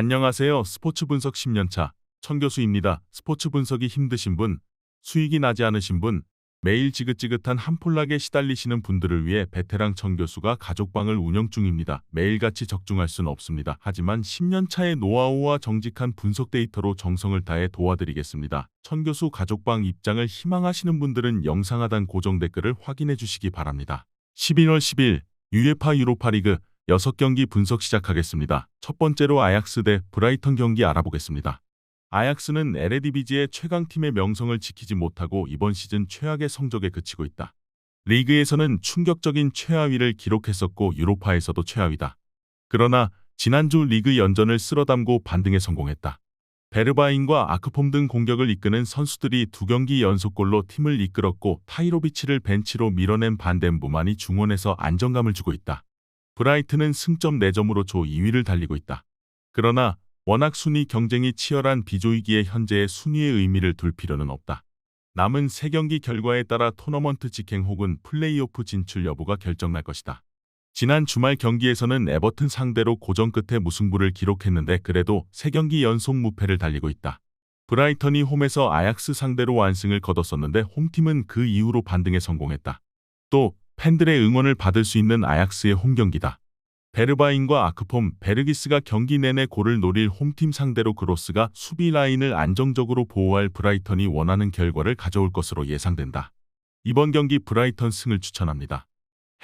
안녕하세요. 스포츠 분석 10년차 천교수입니다. 스포츠 분석이 힘드신 분, 수익이 나지 않으신 분, 매일 지긋지긋한 한폴락에 시달리시는 분들을 위해 베테랑 천교수가 가족방을 운영 중입니다. 매일같이 적중할 수는 없습니다. 하지만 10년차의 노하우와 정직한 분석 데이터로 정성을 다해 도와드리겠습니다. 천교수 가족방 입장을 희망하시는 분들은 영상 하단 고정 댓글을 확인해 주시기 바랍니다. 11월 10일 UEFA 유로파리그 6경기 분석 시작하겠습니다. 첫 번째로 아약스 대 브라이턴 경기 알아보겠습니다. 아약스는 에레디비지의 최강팀의 명성을 지키지 못하고 이번 시즌 최악의 성적에 그치고 있다. 리그에서는 충격적인 최하위를 기록했었고 유로파에서도 최하위다. 그러나 지난주 리그 연전을 쓸어담고 반등에 성공했다. 베르바인과 아크폼 등 공격을 이끄는 선수들이 2경기 연속골로 팀을 이끌었고 타이로비치를 벤치로 밀어낸 반덴부만이 중원에서 안정감을 주고 있다. 브라이튼은 승점 4점으로 조 2위를 달리고 있다. 그러나 워낙 순위 경쟁이 치열한 비조이기에 현재의 순위의 의미를 둘 필요는 없다. 남은 3경기 결과에 따라 토너먼트 직행 혹은 플레이오프 진출 여부가 결정날 것이다. 지난 주말 경기에서는 에버튼 상대로 고전 끝에 무승부를 기록했는데 그래도 3경기 연속 무패를 달리고 있다. 브라이턴이 홈에서 아약스 상대로 완승을 거뒀었는데 홈팀은 그 이후로 반등에 성공했다. 또 팬들의 응원을 받을 수 있는 아약스의 홈경기다. 베르바인과 아크폼, 베르기스가 경기 내내 골을 노릴 홈팀 상대로 그로스가 수비 라인을 안정적으로 보호할 브라이턴이 원하는 결과를 가져올 것으로 예상된다. 이번 경기 브라이턴 승을 추천합니다.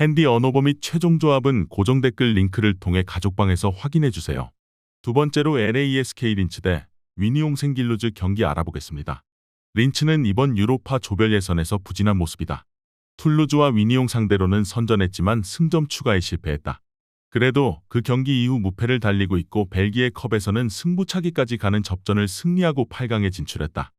핸디 언어버 및 최종 조합은 고정 댓글 링크를 통해 가족방에서 확인해주세요. 두 번째로 LASK 린츠 대 위니옹 길루즈 경기 알아보겠습니다. 린츠는 이번 유로파 조별 예선에서 부진한 모습이다. 툴루즈와 위니옹 상대로는 선전했지만 승점 추가에 실패했다. 그래도 그 경기 이후 무패를 달리고 있고 벨기에 컵에서는 승부차기까지 가는 접전을 승리하고 8강에 진출했다.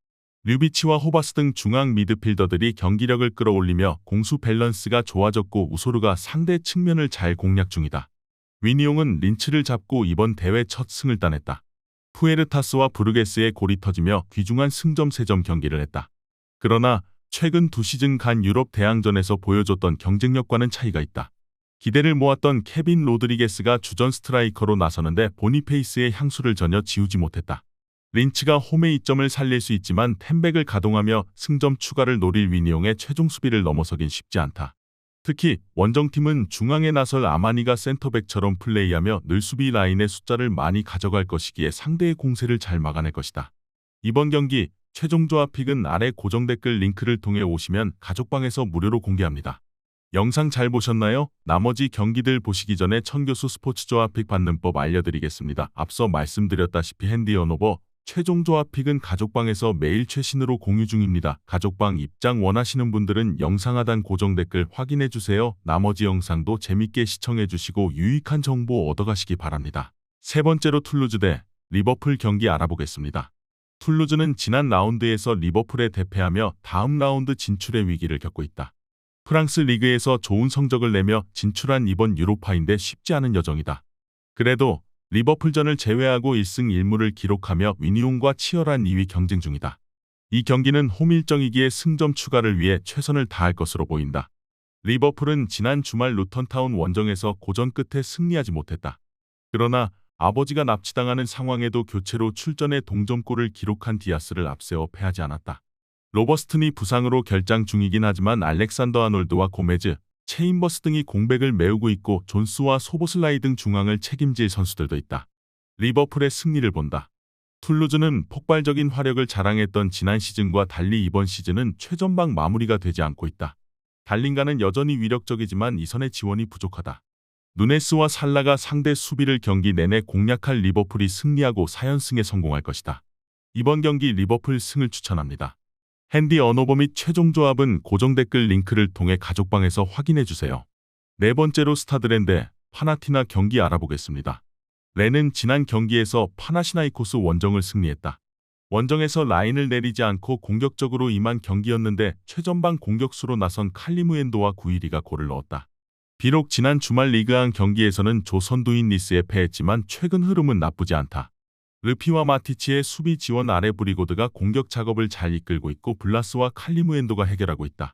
류비치와 호바스 등 중앙 미드필더들이 경기력을 끌어올리며 공수 밸런스가 좋아졌고 우소르가 상대 측면을 잘 공략 중이다. 위니옹은 린츠를 잡고 이번 대회 첫 승을 따냈다. 푸에르타스와 부르게스의 골이 터지며 귀중한 승점 3점 경기를 했다. 그러나 최근 2시즌 간 유럽 대항전에서 보여줬던 경쟁력과는 차이가 있다. 기대를 모았던 케빈 로드리게스가 주전 스트라이커로 나서는데 보니페이스의 향수를 전혀 지우지 못했다. 린츠가 홈의 이점을 살릴 수 있지만 템백을 가동하며 승점 추가를 노릴 위니옹의 최종 수비를 넘어서긴 쉽지 않다. 특히 원정팀은 중앙에 나설 아마니가 센터백처럼 플레이하며 늘 수비 라인의 숫자를 많이 가져갈 것이기에 상대의 공세를 잘 막아낼 것이다. 이번 경기 최종 조합 픽은 아래 고정 댓글 링크를 통해 오시면 가족방에서 무료로 공개합니다. 영상 잘 보셨나요? 나머지 경기들 보시기 전에 천교수 스포츠 조합 픽 받는 법 알려드리겠습니다. 앞서 말씀드렸다시피 핸디 언어버 최종 조합 픽은 가족방에서 매일 최신으로 공유 중입니다. 가족방 입장 원하시는 분들은 영상 하단 고정 댓글 확인해주세요. 나머지 영상도 재밌게 시청해주시고 유익한 정보 얻어가시기 바랍니다. 세 번째로 툴루즈 대 리버풀 경기 알아보겠습니다. 툴루즈는 지난 라운드에서 리버풀에 대패하며 다음 라운드 진출의 위기를 겪고 있다. 프랑스 리그에서 좋은 성적을 내며 진출한 이번 유로파인데 쉽지 않은 여정이다. 그래도 리버풀전을 제외하고 1승 1무를 기록하며 위니옹과 치열한 2위 경쟁 중이다. 이 경기는 홈 일정이기에 승점 추가를 위해 최선을 다할 것으로 보인다. 리버풀은 지난 주말 루턴타운 원정에서 고전 끝에 승리하지 못했다. 그러나 아버지가 납치당하는 상황에도 교체로 출전해 동점골을 기록한 디아스를 앞세워 패하지 않았다. 로버스튼이 부상으로 결장 중이긴 하지만 알렉산더 아놀드와 고메즈, 체인버스 등이 공백을 메우고 있고 존스와 소보슬라이 등 중앙을 책임질 선수들도 있다. 리버풀의 승리를 본다. 툴루즈는 폭발적인 화력을 자랑했던 지난 시즌과 달리 이번 시즌은 최전방 마무리가 되지 않고 있다. 달린가는 여전히 위력적이지만 이선의 지원이 부족하다. 누네스와 살라가 상대 수비를 경기 내내 공략할 리버풀이 승리하고 4연승에 성공할 것이다. 이번 경기 리버풀 승을 추천합니다. 핸디 언어버 및 최종 조합은 고정 댓글 링크를 통해 가족방에서 확인해주세요. 네 번째로 스타드렌 대 파나티나 경기 알아보겠습니다. 렌은 지난 경기에서 파나시나이코스 원정을 승리했다. 원정에서 라인을 내리지 않고 공격적으로 임한 경기였는데 최전방 공격수로 나선 칼리무엔도와 구이리가 골을 넣었다. 비록 지난 주말 리그안 경기에서는 조선두인 니스에 패했지만 최근 흐름은 나쁘지 않다. 르피와 마티치의 수비 지원 아래 브리고드가 공격 작업을 잘 이끌고 있고 블라스와 칼리무엔도가 해결하고 있다.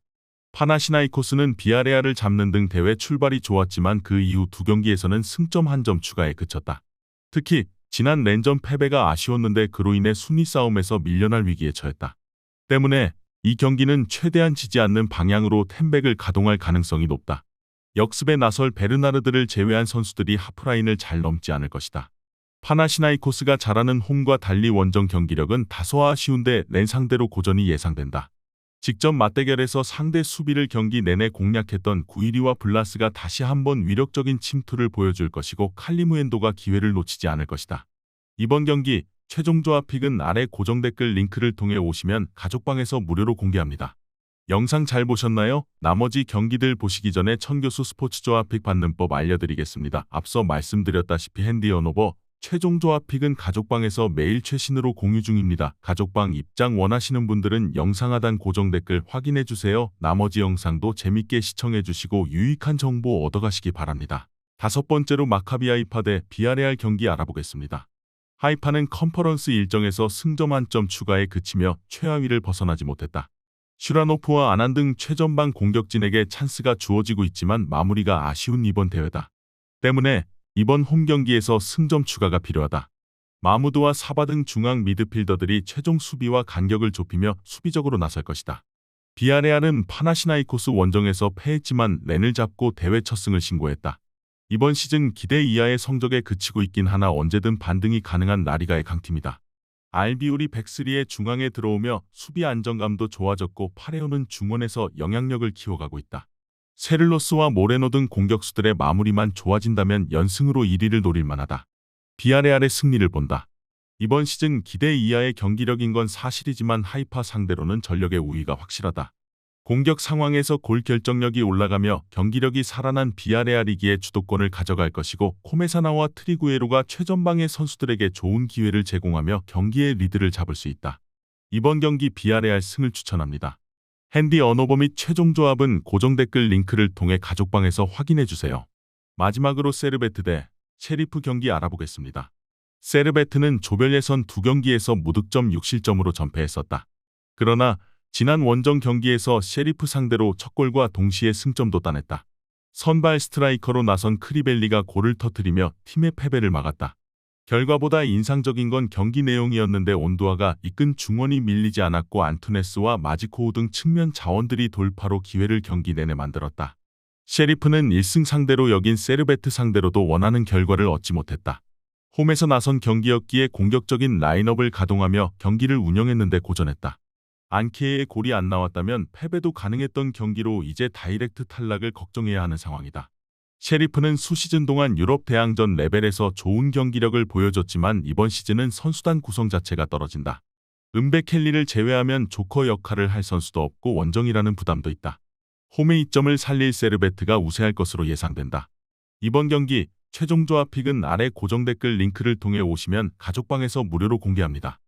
파나시나이코스는 비아레알을 잡는 등 대회 출발이 좋았지만 그 이후 2경기에서는 승점 1점 추가에 그쳤다. 특히 지난 랜전 패배가 아쉬웠는데 그로 인해 순위 싸움에서 밀려날 위기에 처했다. 때문에 이 경기는 최대한 지지 않는 방향으로 템백을 가동할 가능성이 높다. 역습에 나설 베르나르드를 제외한 선수들이 하프라인을 잘 넘지 않을 것이다. 파나시나이코스가 잘하는 홈과 달리 원정 경기력은 다소 아쉬운데 렌 상대로 고전이 예상된다. 직접 맞대결에서 상대 수비를 경기 내내 공략했던 구이리와 블라스가 다시 한번 위력적인 침투를 보여줄 것이고 칼리무엔도가 기회를 놓치지 않을 것이다. 이번 경기 최종 조합 픽은 아래 고정 댓글 링크를 통해 오시면 가족방에서 무료로 공개합니다. 영상 잘 보셨나요? 나머지 경기들 보시기 전에 천교수 스포츠 조합 픽 받는 법 알려드리겠습니다. 앞서 말씀드렸다시피 핸디 언오버 최종 조합 픽은 가족방에서 매일 최신으로 공유 중입니다. 가족방 입장 원하시는 분들은 영상 하단 고정 댓글 확인해주세요. 나머지 영상도 재밌게 시청해주시고 유익한 정보 얻어가시기 바랍니다. 다섯 번째로 마카비 하이파 대 비아레알 경기 알아보겠습니다. 하이파는 컨퍼런스 일정에서 승점 한 점 추가에 그치며 최하위를 벗어나지 못했다. 슈라노프와 아난 등 최전방 공격진에게 찬스가 주어지고 있지만 마무리가 아쉬운 이번 대회다. 때문에 이번 홈 경기에서 승점 추가가 필요하다. 마무드와 사바 등 중앙 미드필더들이 최종 수비와 간격을 좁히며 수비적으로 나설 것이다. 비아레알은 파나시나이코스 원정에서 패했지만 렌을 잡고 대회 첫 승을 신고했다. 이번 시즌 기대 이하의 성적에 그치고 있긴 하나 언제든 반등이 가능한 라리가의 강팀이다. 알비올이 백스리의 중앙에 들어오며 수비 안정감도 좋아졌고 파레오는 중원에서 영향력을 키워가고 있다. 세를로스와 모레노 등 공격수들의 마무리만 좋아진다면 연승으로 1위를 노릴 만하다. 비아레알의 승리를 본다. 이번 시즌 기대 이하의 경기력인 건 사실이지만 하이파 상대로는 전력의 우위가 확실하다. 공격 상황에서 골 결정력이 올라가며 경기력이 살아난 비아레알이기에 주도권을 가져갈 것이고 코메사나와 트리구에로가 최전방의 선수들에게 좋은 기회를 제공하며 경기의 리드를 잡을 수 있다. 이번 경기 비아레알 승을 추천합니다. 핸디 언오버 및 최종 조합은 고정 댓글 링크를 통해 가족방에서 확인해주세요. 마지막으로 세르베트 대 셰리프 경기 알아보겠습니다. 세르베트는 조별 예선 2경기에서 무득점 6실점으로 전패했었다. 그러나 지난 원정 경기에서 셰리프 상대로 첫 골과 동시에 승점도 따냈다. 선발 스트라이커로 나선 크리벨리가 골을 터뜨리며 팀의 패배를 막았다. 결과보다 인상적인 건 경기 내용이었는데 온두아가 이끈 중원이 밀리지 않았고 안투네스와 마지코우 등 측면 자원들이 돌파로 기회를 경기 내내 만들었다. 셰리프는 1승 상대로 여긴 세르베트 상대로도 원하는 결과를 얻지 못했다. 홈에서 나선 경기였기에 공격적인 라인업을 가동하며 경기를 운영했는데 고전했다. 안케의 골이 안 나왔다면 패배도 가능했던 경기로 이제 다이렉트 탈락을 걱정해야 하는 상황이다. 셰리프는 수시즌 동안 유럽 대항전 레벨에서 좋은 경기력을 보여줬지만 이번 시즌은 선수단 구성 자체가 떨어진다. 은베켈리를 제외하면 조커 역할을 할 선수도 없고 원정이라는 부담도 있다. 홈의 이점을 살릴 세르베트가 우세할 것으로 예상된다. 이번 경기 최종 조합 픽은 아래 고정 댓글 링크를 통해 오시면 가족방에서 무료로 공개합니다.